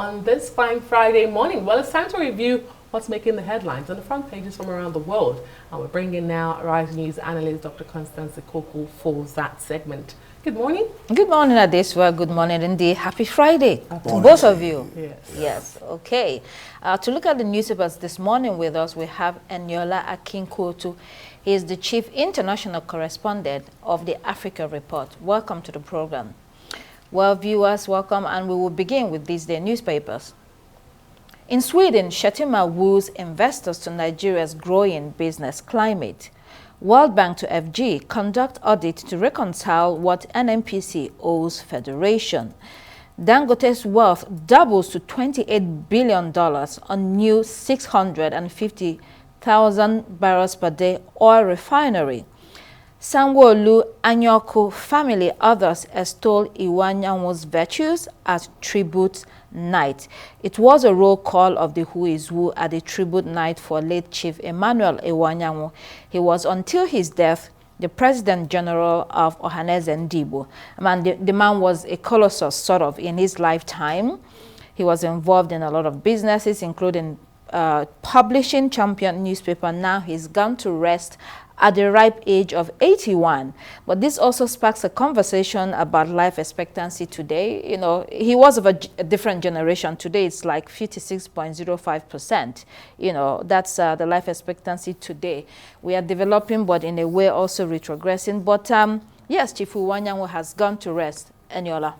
on this fine Friday morning? Well, it's time to review what's making the headlines on the front pages from around the world. And we're bringing now Rise News analyst Dr. Constance Ikoko for that segment. Good morning. Good morning, Adeswa. Good morning, indeed. Happy Friday to both of you. Yes. Okay. To look at the newspapers this morning with us, we have Eniola Akinkotu. He is the chief international correspondent of the Africa Report. Welcome to the program. Well, viewers, welcome, and we will begin with these day newspapers. In Sweden, Shettima woos investors to Nigeria's growing business climate. World Bank to FG conduct audit to reconcile what NNPC owes Federation. Dangote's wealth doubles to $28 billion on new 650,000 barrels per day oil refinery. Sanwo-Olu Anyoku family others extol Iwanyanwo's virtues at tribute night. It was a roll call of the who is who at the tribute night for late Chief Emmanuel Iwanyanwo. He was, until his death, the President General of Ohaneze Ndigbo. The man was a colossus sort of in his lifetime. He was involved in a lot of businesses, including publishing Champion newspaper. Now he's gone to rest at the ripe age of 81. But this also sparks a conversation about life expectancy today. You know, he was of a different generation. Today it's like 56.05%. You know, that's the life expectancy today. We are developing, but in a way also retrogressing. But yes, Chief Iwanyanwo has gone to rest. Eniola.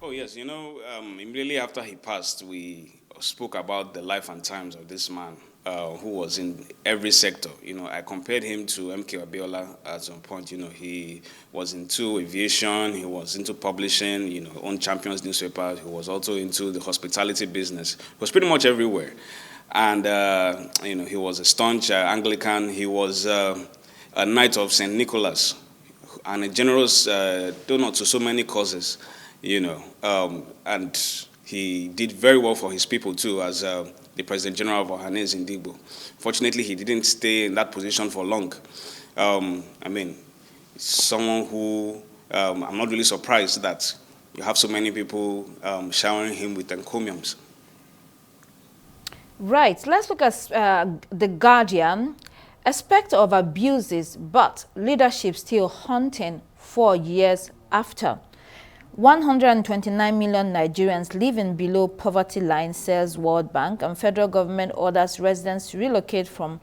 Oh yes, you know, immediately after he passed, we spoke about the life and times of this man. Who was in every sector. You know, I compared him to MK Abiola at some point. You know, he was into aviation, he was into publishing, you know, owned Champions newspaper, he was also into the hospitality business. He was pretty much everywhere. And, you know, he was a staunch Anglican. He was a Knight of St. Nicholas and a generous donor to so many causes, you know. And he did very well for his people, too, as the President General of Ohaneze Ndigbo. Fortunately, he didn't stay in that position for long. I mean, someone who, I'm not really surprised that you have so many people showering him with encomiums. Right. Let's look at The Guardian. Aspect of abuses, but leadership still haunting 4 years after. 129 million Nigerians living below poverty line, says World Bank, and federal government orders residents to relocate from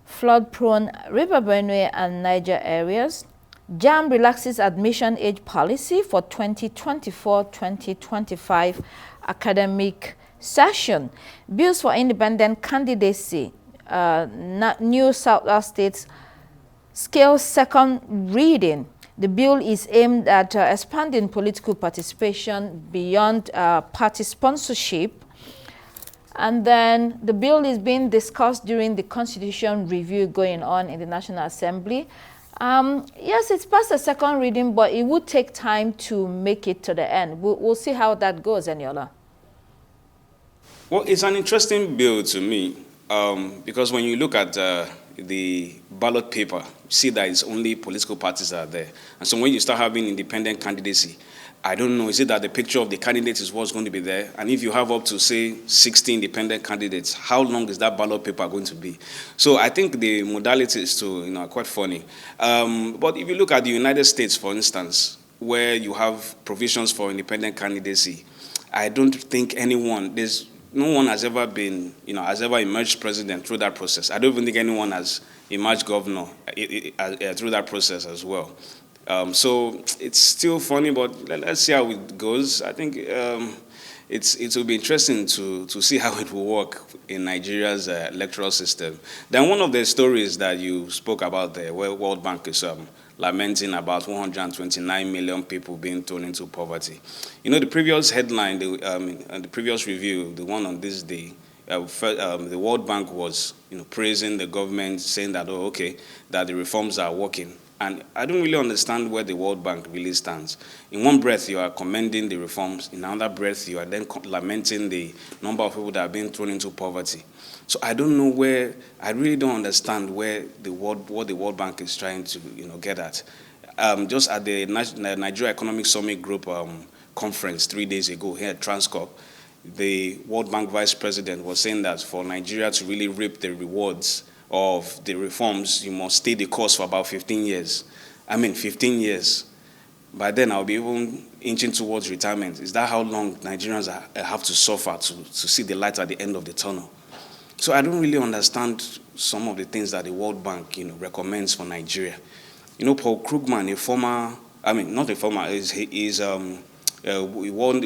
flood-prone River Benue and Niger areas. JAMB relaxes admission age policy for 2024-2025 academic session. Bills for independent candidacy. New South States scale second reading. The bill is aimed at expanding political participation beyond party sponsorship. And then the bill is being discussed during the constitution review going on in the National Assembly. Yes, it's past the second reading, but it would take time to make it to the end. We'll see how that goes, Eniola. Well, it's an interesting bill to me because when you look at the ballot paper, you see that it's only political parties that are there. And so when you start having independent candidacy, I don't know, is it that the picture of the candidate is what's going to be there? And if you have up to, say, 60 independent candidates, how long is that ballot paper going to be? So I think the modalities too, you know, are quite funny. But if you look at the United States, for instance, where you have provisions for independent candidacy, I don't think no one has ever been, you know, has ever emerged president through that process. I don't even think anyone has emerged governor through that process as well. So it's still funny, but let's see how it goes. I think it will be interesting to see how it will work in Nigeria's electoral system. Then one of the stories that you spoke about there, where World Bank is lamenting about 129 million people being thrown into poverty. You know, the previous headline, the previous review, the one on this day, the World Bank was, you know, praising the government, saying that, oh, okay, that the reforms are working. And I don't really understand where the World Bank really stands. In one breath, you are commending the reforms. In another breath, you are then lamenting the number of people that have been thrown into poverty. So I don't know where, I really don't understand where what the World Bank is trying to, you know, get at. Just at the Nigeria Economic Summit Group conference 3 days ago here at Transcorp, the World Bank Vice President was saying that for Nigeria to really reap the rewards of the reforms, you must stay the course for about 15 years. 15 years. By then, I'll be even inching towards retirement. Is that how long Nigerians have to suffer to see the light at the end of the tunnel? So I don't really understand some of the things that the World Bank, recommends for Nigeria. Paul Krugman, he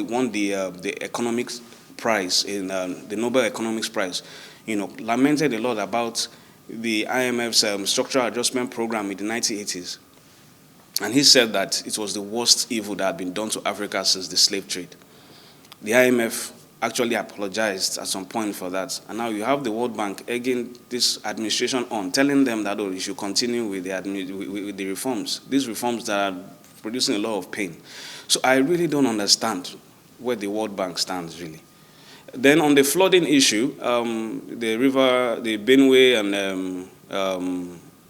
won the economics prize in the Nobel Economics Prize. Lamented a lot about the IMF's structural adjustment program in the 1980s. And he said that it was the worst evil that had been done to Africa since the slave trade. The IMF actually apologized at some point for that. And now you have the World Bank egging this administration on, telling them that, you should continue with the reforms. These reforms that are producing a lot of pain. So I really don't understand where the World Bank stands, really. Then on the flooding issue, the Benue and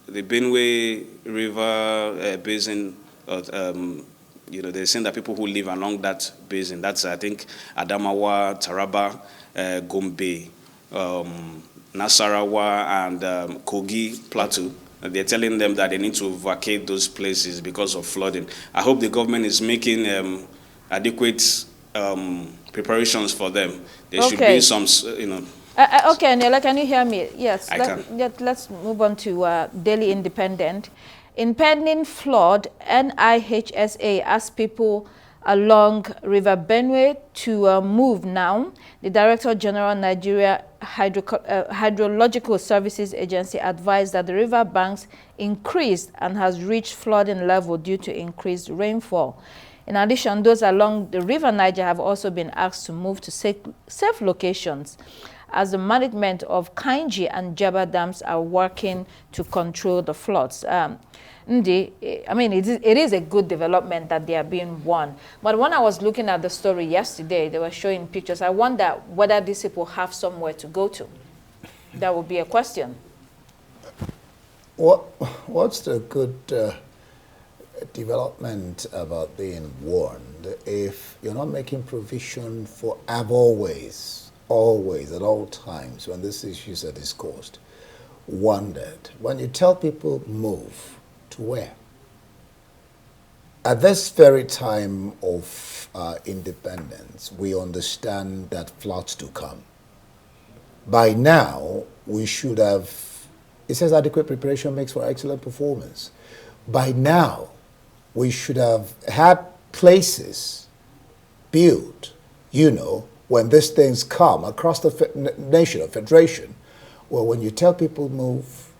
the Benue River basin, they're saying that people who live along that basin, that's, I think, Adamawa, Taraba, Gombe, Nasarawa, and Kogi Plateau. They're telling them that they need to vacate those places because of flooding. I hope the government is making adequate preparations for them. There should be some, okay, Nela, can you hear me? Yes. I can. Let's move on to Daily Independent. Impending flood, NIHSA asks people along River Benue to move now. The Director General Nigeria Hydrological Services Agency advised that the river banks increased and has reached flooding level due to increased rainfall. In addition, those along the River Niger have also been asked to move to safe locations, as the management of Kainji and Jaba dams are working to control the floods. It is a good development that they are being won. But when I was looking at the story yesterday, they were showing pictures. I wonder whether these people have somewhere to go to. That would be a question. What's the good development about being warned if you're not making provision for always, at all times, when these issues are discussed, wondered, when you tell people move, to where? At this very time of independence, we understand that floods to come. By now, we should have, it says adequate preparation makes for excellent performance. By now, we should have had places built, when these things come across the nation or federation, well, when you tell people move,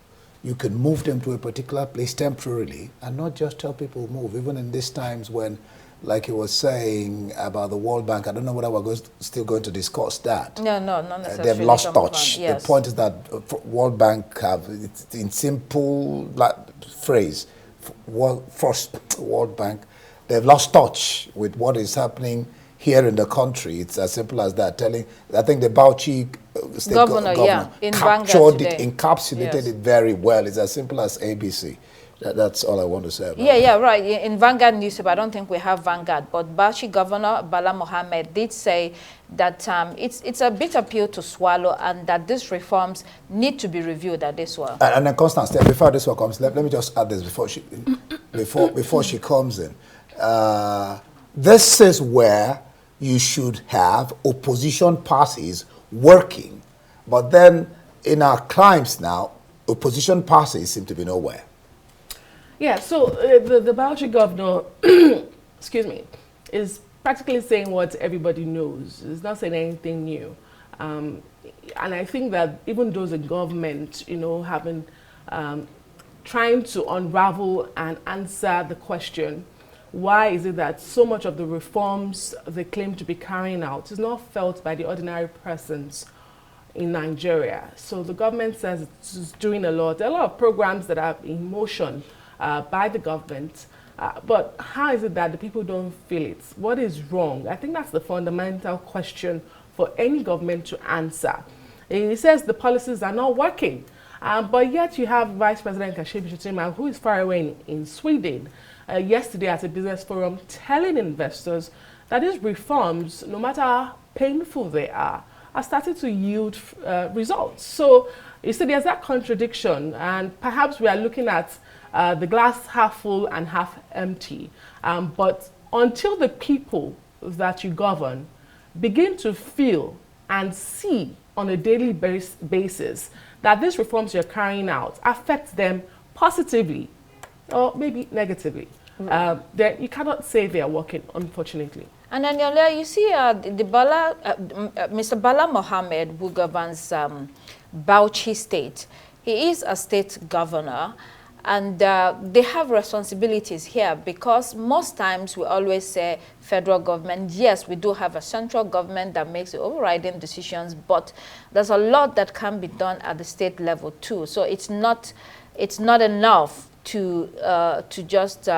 you can move them to a particular place temporarily and not just tell people move, even in these times when, like you were saying about the World Bank, I don't know whether we're still going to discuss that. No, not necessarily. They've lost touch. Yes. The point is that World Bank have, in simple phrase, first World Bank, they've lost touch with what is happening here in the country. It's as simple as that. I think the Bauchi state governor in captured it, encapsulated it very well. It's as simple as ABC. That's all I want to say about it. Right. In Vanguard newspaper, I don't think we have Vanguard, but Bauchi Governor Bala Mohammed did say that it's a bitter pill to swallow and that these reforms need to be reviewed at this well. And then Constance, before this one comes, let me just add this before she comes in. This is where you should have opposition parties working. But then in our climes now, opposition parties seem to be nowhere. Yeah, so the Bauchi governor, excuse me, is practically saying what everybody knows. It's not saying anything new. And I think that even those in government, have been trying to unravel and answer the question, why is it that so much of the reforms they claim to be carrying out is not felt by the ordinary persons in Nigeria? So the government says it's doing a lot. There are a lot of programs that are in motion by the government. But how is it that the people don't feel it? What is wrong? I think that's the fundamental question for any government to answer. It says the policies are not working. But yet you have Vice President Kashibi Shettima, who is far away in Sweden, yesterday at a business forum telling investors that these reforms, no matter how painful they are starting to yield results. So you see, there's that contradiction, and perhaps we are looking at the glass half full and half empty. But until the people that you govern begin to feel and see on a daily basis that these reforms you're carrying out affect them positively or maybe negatively, then you cannot say they are working, unfortunately. And then you see Mr. Bala Mohammed, who governs Bauchi State. He is a state governor, and they have responsibilities here, because most times we always say federal government. Yes, we do have a central government that makes the overriding decisions, but there's a lot that can be done at the state level too. So it's not enough to just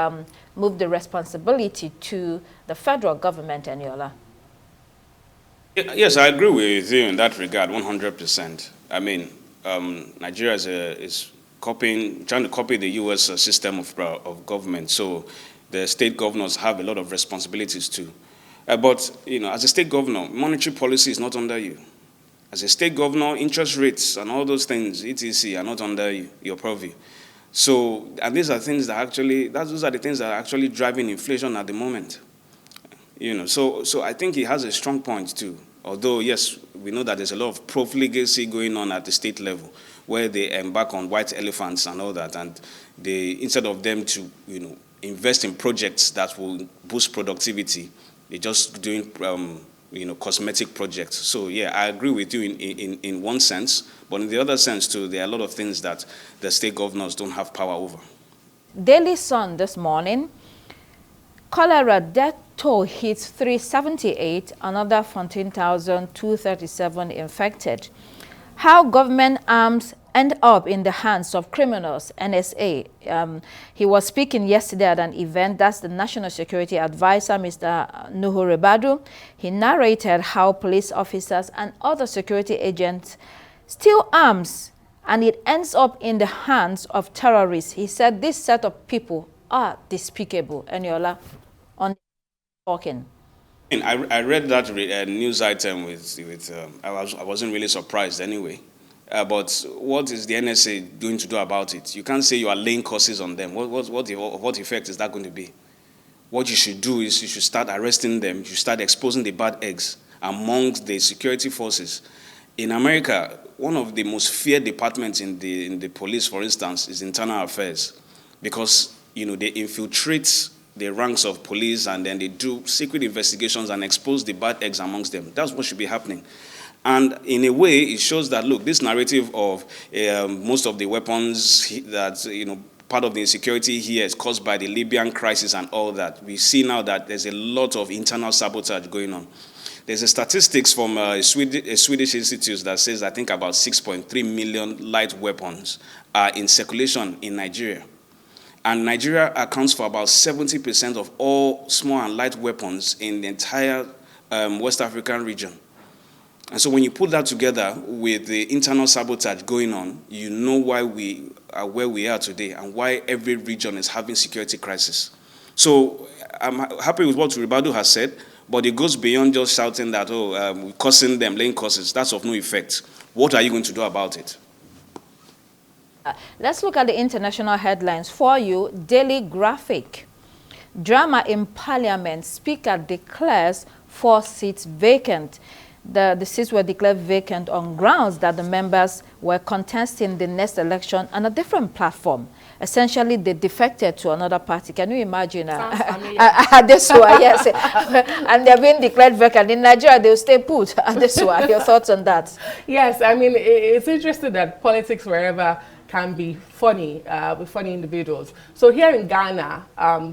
move the responsibility to the federal government, Eniola. Yes, I agree with you in that regard, 100%. I mean, Nigeria is trying to copy the U.S. system of government. So the state governors have a lot of responsibilities too. But, as a state governor, monetary policy is not under you. As a state governor, interest rates and all those things, etc., are not under your purview. So, and these are things that those are the things that are actually driving inflation at the moment. So I think he has a strong point too. Although, yes, we know that there's a lot of profligacy going on at the state level, where they embark on white elephants and all that, and instead of them to, invest in projects that will boost productivity, they're just doing, cosmetic projects. So, yeah, I agree with you in one sense, but in the other sense too, there are a lot of things that the state governors don't have power over. Daily Sun this morning, cholera death toll hits 378, another 14,237 infected. How government arms end up in the hands of criminals, NSA. He was speaking yesterday at an event. That's the National Security Advisor, Mr. Nuhu Ribadu. He narrated how police officers and other security agents steal arms, and it ends up in the hands of terrorists. He said this set of people are despicable. Eniola, on talking. I read that news item I wasn't really surprised anyway. But what is the NSA going to do about it? You can't say you are laying curses on them. What effect is that going to be? What you should do is you should start arresting them. You should start exposing the bad eggs amongst the security forces. In America, one of the most feared departments in the police, for instance, is internal affairs, because they infiltrate the ranks of police and then they do secret investigations and expose the bad eggs amongst them. That's what should be happening. And in a way, it shows that, look, this narrative of most of the weapons that, part of the insecurity here is caused by the Libyan crisis and all that. We see now that there's a lot of internal sabotage going on. There's a statistics from a Swedish institute that says, I think, about 6.3 million light weapons are in circulation in Nigeria. And Nigeria accounts for about 70% of all small and light weapons in the entire West African region. And so when you put that together with the internal sabotage going on, you know why we are where we are today and why every region is having security crisis. So I'm happy with what Ribadu has said, but it goes beyond just shouting that, we're cursing them, laying curses. That's of no effect. What are you going to do about it? Let's look at the international headlines for you. Daily Graphic. Drama in Parliament. Speaker declares 4 seats vacant. The seats were declared vacant on grounds that the members were contesting the next election on a different platform. Essentially, they defected to another party. Can you imagine? This one, yes. And they're being declared vacant. In Nigeria, they'll stay put. This one, your thoughts on that? Yes, I mean, it's interesting that politics wherever can be funny, with funny individuals. So here in Ghana,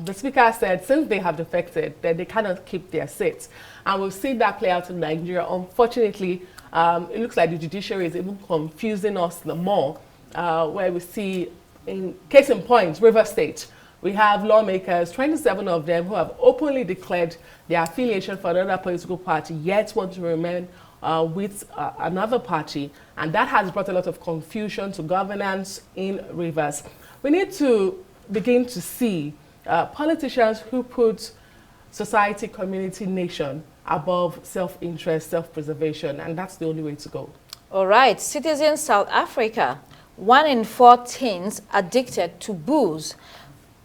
the speaker said since they have defected, that they cannot keep their seats. And we've seen that play out in Nigeria. Unfortunately, it looks like the judiciary is even confusing us the more, where we see, in case in point, River State, we have lawmakers, 27 of them, who have openly declared their affiliation for another political party, yet want to remain with another party, and that has brought a lot of confusion to governance in Rivers. We need to begin to see politicians who put society, community, nation above self-interest, self-preservation, and that's the only way to go. All right, citizens South Africa, 1 in 4 teens addicted to booze.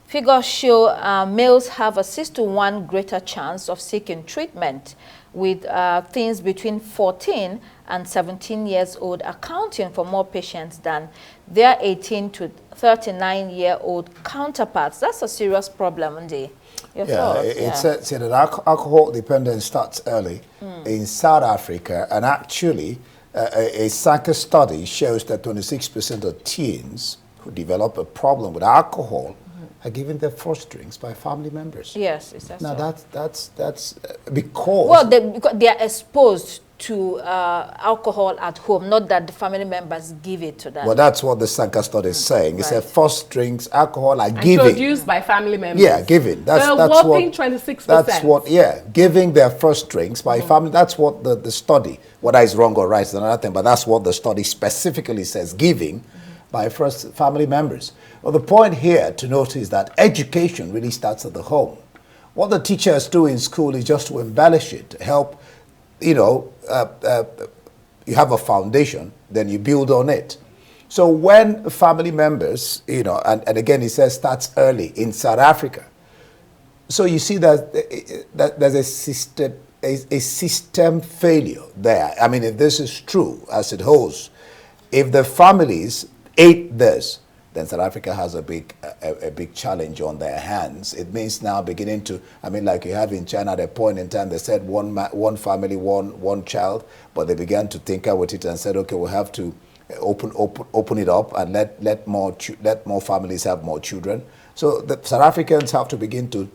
Figures show males have a 6 to 1 greater chance of seeking treatment, with teens between 14 and 17 years old accounting for more patients than their 18 to 39-year-old counterparts. That's a serious problem, Ndi. Your thoughts? It's said that alcohol dependence starts early in South Africa, and actually a SACA study shows that 26% of teens who develop a problem with alcohol are given their first drinks by family members. Yes, is that now so? that's because well, because they are exposed to alcohol at home, not that the family members give it to them. well, that's what the SACA study is saying. It said first drinks alcohol are And given. produced by family members. Yeah, given. That's whopping what 26%. That's what. Yeah, giving their first drinks by family. That's what the study. Whether it's wrong or right is another thing, but that's what the study specifically says. Giving by first family members. Well, the point here to note is that education really starts at the home. What the teachers do in school is just to embellish it, to help. You know, you have a foundation, then you build on it. So when family members, you know, and again it says starts early in South Africa. So you see that there's a system failure there. I mean, if this is true as it holds, if the families ate this, then South Africa has a big challenge on their hands. It means now beginning to, I mean, like you have in China, at a point in time, they said one family, one child, but they began to tinker with it and said, okay, we'll have to open it up and let more families have more children. So the South Africans have to begin to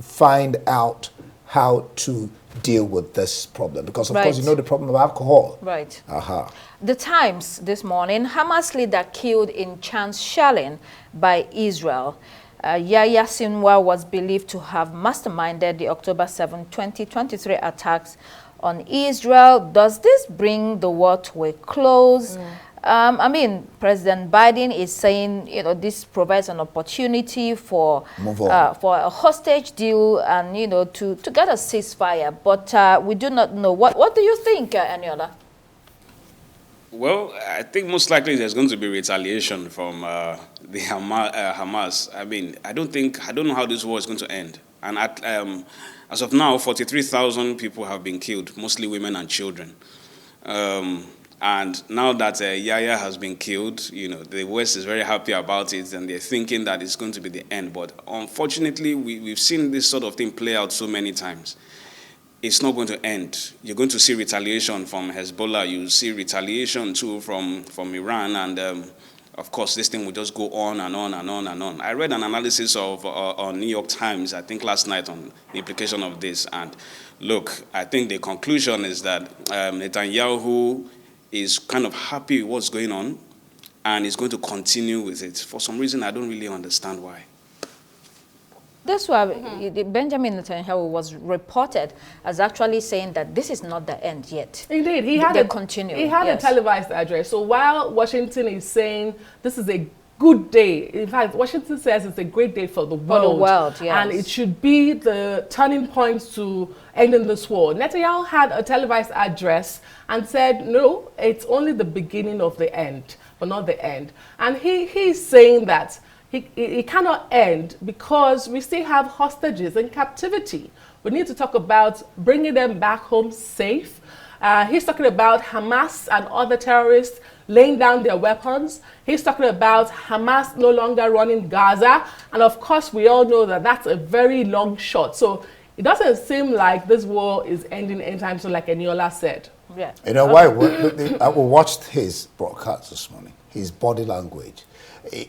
find out how to deal with this problem, because of course you know the problem of alcohol. Right. Aha. The Times this morning, Hamas leader killed in chance shelling by Israel. Yahya Sinwar was believed to have masterminded the October 7, 2023 attacks on Israel. Does this bring the war to a close? I mean, President Biden is saying, you know, this provides an opportunity for a hostage deal and, you know, to get a ceasefire. But we do not know. What do you think, Eniola? Well, I think most likely there's going to be retaliation from the Hamas. I mean, I don't know how this war is going to end. And as of now, 43,000 people have been killed, mostly women and children. And now that Yahya has been killed, you know, the West is very happy about it, and they're thinking that it's going to be the end. But unfortunately, we've seen this sort of thing play out so many times. It's not going to end. You're going to see retaliation from Hezbollah. You'll see retaliation too from Iran, and of course, this thing will just go on and on and on and on. I read an analysis on New York Times, I think last night, on the implication of this. And look, I think the conclusion is that Netanyahu is kind of happy with what's going on and is going to continue with it. For some reason, I don't really understand why. That's why Benjamin Netanyahu was reported as actually saying that this is not the end yet. Indeed, he had a televised address. So while Washington is saying this is a good day, in fact, Washington says it's a great day for the world. For the world, yes. And it should be the turning point to ending this war. Netanyahu had a televised address and said, no, it's only the beginning of the end, but not the end. And he's saying that it cannot end because we still have hostages in captivity. We need to talk about bringing them back home safe. He's talking about Hamas and other terrorists laying down their weapons. He's talking about Hamas no longer running Gaza. And of course, we all know that that's a very long shot. So it doesn't seem like this war is ending anytime soon, like Eniola said. Yeah. You know why? I watched his broadcast this morning, his body language.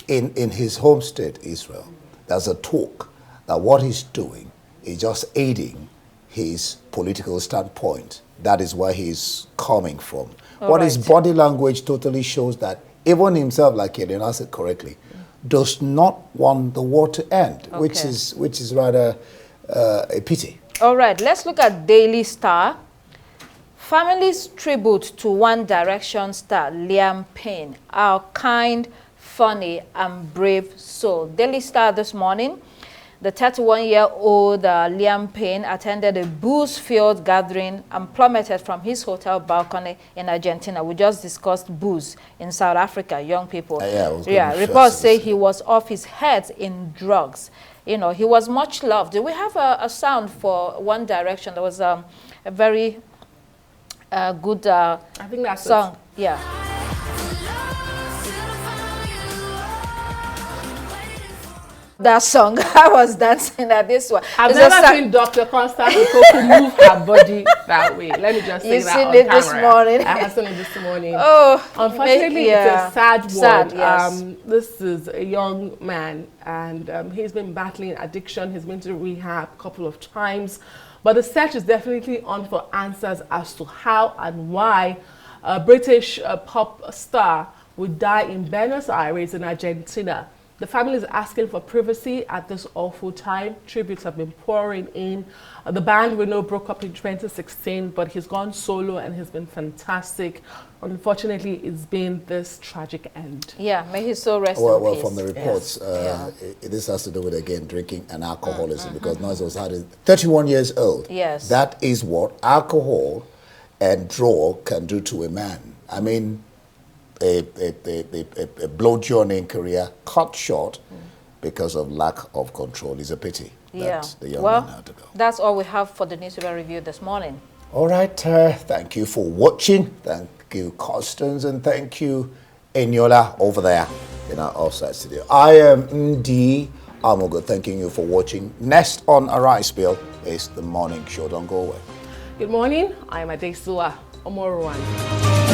In his home state, Israel, there's a talk that what he's doing is just aiding his political standpoint. That is where he's coming from. But his body language totally shows that even himself, like Elena said correctly, does not want the war to end, which is rather a pity. All right, let's look at Daily Star. Family's tribute to One Direction star Liam Payne, our kind, funny and brave soul. Daily Star this morning. The 31-year-old Liam Payne attended a booze-filled gathering and plummeted from his hotel balcony in Argentina. We just discussed booze in South Africa, young people. Reports say he was off his head in drugs. You know, he was much loved. Do we have a sound for One Direction? There was a very good I think that's song. Yeah. That song, I was dancing at this one. I've never seen Dr. Constance Okoku move her body that way. Let me just say that on camera. This morning. I have seen it this morning. Oh, unfortunately, it's a sad one. Sad, yes. This is a young man, and he's been battling addiction. He's been to rehab a couple of times. But the search is definitely on for answers as to how and why a British pop star would die in Buenos Aires in Argentina. The family is asking for privacy at this awful time. Tributes have been pouring in. The band we know broke up in 2016, but he's gone solo and he's been fantastic. Unfortunately, it's been this tragic end. Yeah, may his soul rest in Well, peace. from the reports, this has to do with, again, drinking and alcoholism, because Noise was 31 years old. Yes. That is what alcohol and drug can do to a man. I mean, a blow-journeying career cut short because of lack of control is a pity. That the young man had to go. That's all we have for the newspaper review this morning. All right, thank you for watching. Thank you, Constance, and thank you, Eniola, over there in our offside studio. I am Ndi Amogo, thanking you for watching. Next on Arise Bill is the morning show. Don't go away. Good morning. I'm Adesua Omorwan.